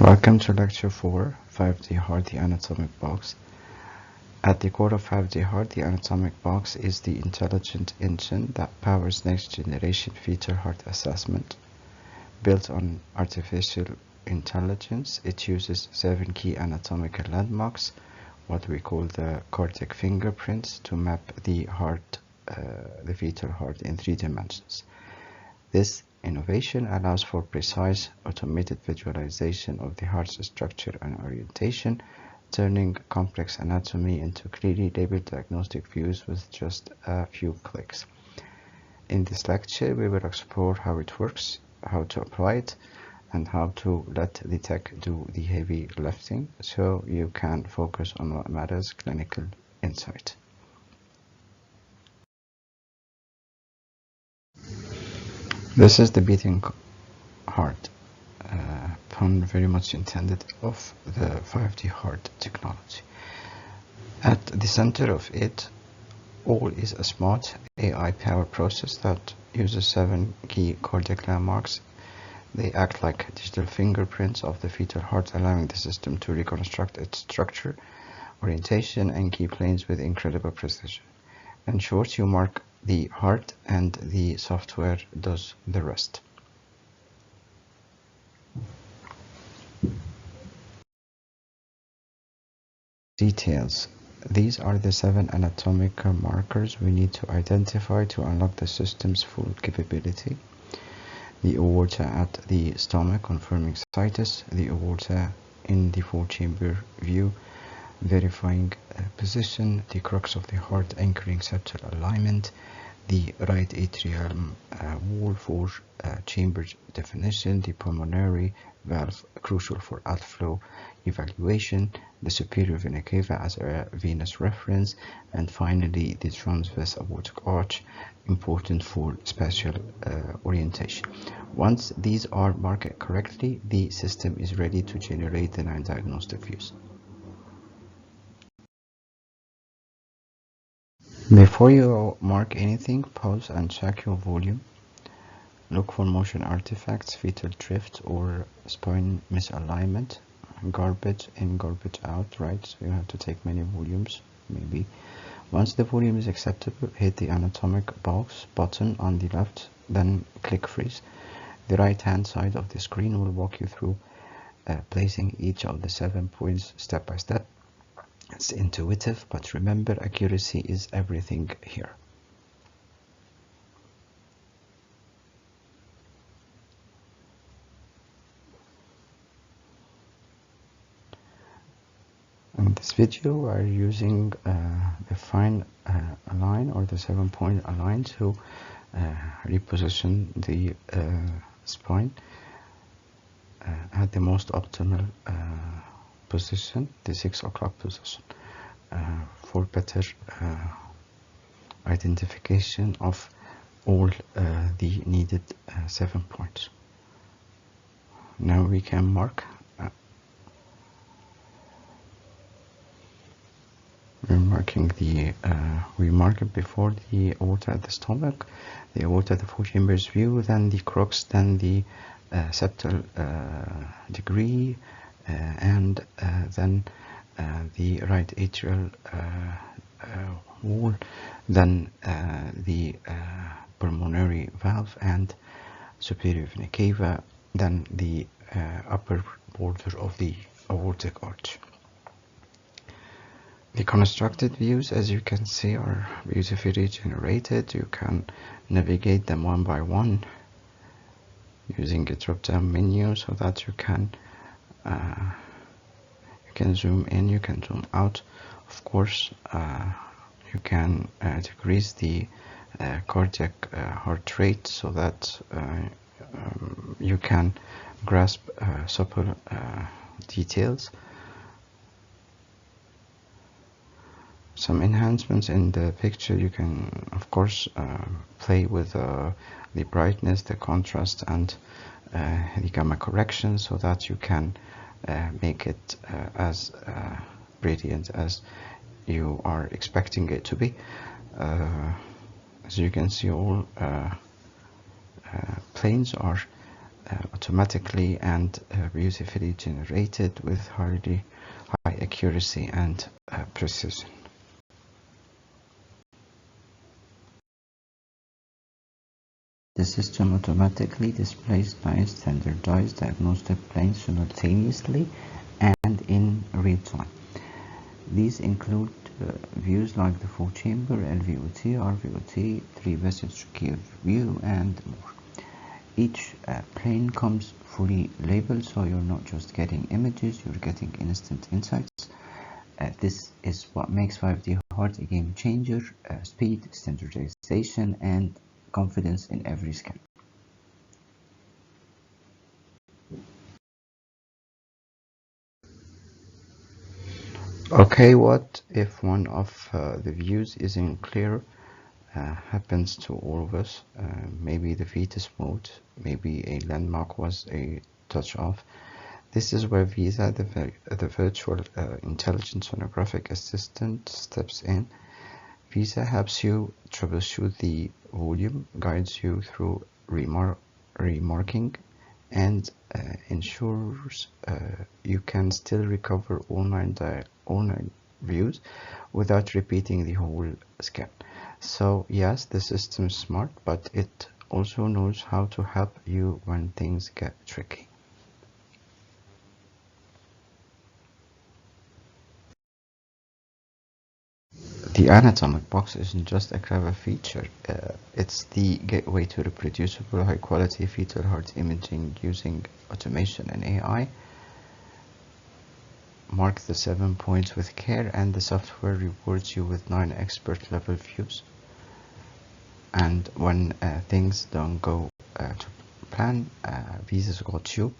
Welcome to Lecture 4, 5D Heart, the Anatomic Box. At the core of 5D Heart, the Anatomic Box is the intelligent engine that powers next-generation fetal heart assessment. Built on artificial intelligence, it uses 7 key anatomical landmarks, what we call the cardiac fingerprints, to map the fetal heart in 3 dimensions. This innovation allows for precise, automated visualization of the heart's structure and orientation, turning complex anatomy into clearly labeled diagnostic views with just a few clicks. In this lecture, we will explore how it works, how to apply it, and how to let the tech do the heavy lifting so you can focus on what matters: clinical insight. This is the beating heart, pun very much intended, of the 5D heart technology. At the center of it all is a smart AI-powered process that uses 7 key cardiac landmarks. They act like digital fingerprints of the fetal heart, allowing the system to reconstruct its structure, orientation, and key planes with incredible precision. In short, you mark the heart and the software does the rest. Details. These are the 7 anatomical markers we need to identify to unlock the system's full capability. The aorta at the stomach, confirming situs, the aorta in the 4-chamber view, verifying position, the crux of the heart, anchoring septal alignment, the right atrium wall for chamber definition, the pulmonary valve, crucial for outflow evaluation, the superior vena cava as a venous reference, and finally the transverse aortic arch, important for spatial orientation. Once these are marked correctly, the system is ready to generate the 9 diagnostic views. Before you mark anything, pause and check your volume. Look for motion artifacts, fetal drift, or spine misalignment, garbage in, garbage out, right? So you have to take many volumes, maybe. Once the volume is acceptable, hit the anatomic box button on the left, then click freeze. The right-hand side of the screen will walk you through placing each of the 7 points step by step. It's intuitive, but remember, accuracy is everything here. In this video, we are using the fine align or the 7-point align to reposition the spine at the most optimal position, the 6 o'clock position, for better identification of all the needed 7 points. Now we can mark. We're marking we mark it before the aorta at the stomach, the aorta at the 4 chambers view, then the crux, then the septal degree, and then the right atrial wall, then the pulmonary valve and superior vena cava, then the upper border of the aortic arch. The constructed views, as you can see, are beautifully generated. You can navigate them one by one using a drop-down menu so that you can zoom in, you can zoom out. Of course, you can decrease the cardiac heart rate so that you can grasp supple details. Some enhancements in the picture. You can, of course, play with the brightness, the contrast, and the gamma correction so that you can make it as brilliant as you are expecting it to be. As you can see, all planes are automatically and beautifully generated with highly high accuracy and precision. The system automatically displays 9 standardized diagnostic planes simultaneously and in real time. These include views like the full chamber, LVOT, RVOT, 3-vessel tracheal view, and more. Each plane comes fully labeled, so you're not just getting images, you're getting instant insights. This is what makes 5D Heart a game changer: speed, standardization, and confidence in every scan. Okay, what if one of the views isn't clear? Happens to all of us. Maybe the fetus moved, maybe a landmark was a touch off. This is where VISA, the virtual intelligent sonographic assistant, steps in. VISA helps you troubleshoot the volume, guides you through remarking, and ensures you can still recover all nine views without repeating the whole scan. So yes, the system's smart, but it also knows how to help you when things get tricky. The anatomic box isn't just a clever feature, it's the gateway to reproducible, high-quality fetal heart imaging using automation and AI. Mark the 7 points with care, and the software rewards you with 9 expert-level views. And when things don't go to plan, Visa's got you.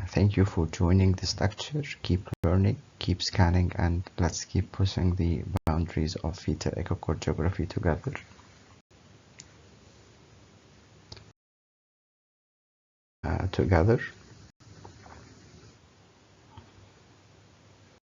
Thank you for joining this lecture. Keep learning, keep scanning, and let's keep pushing the boundaries of fetal echocardiography together. Together.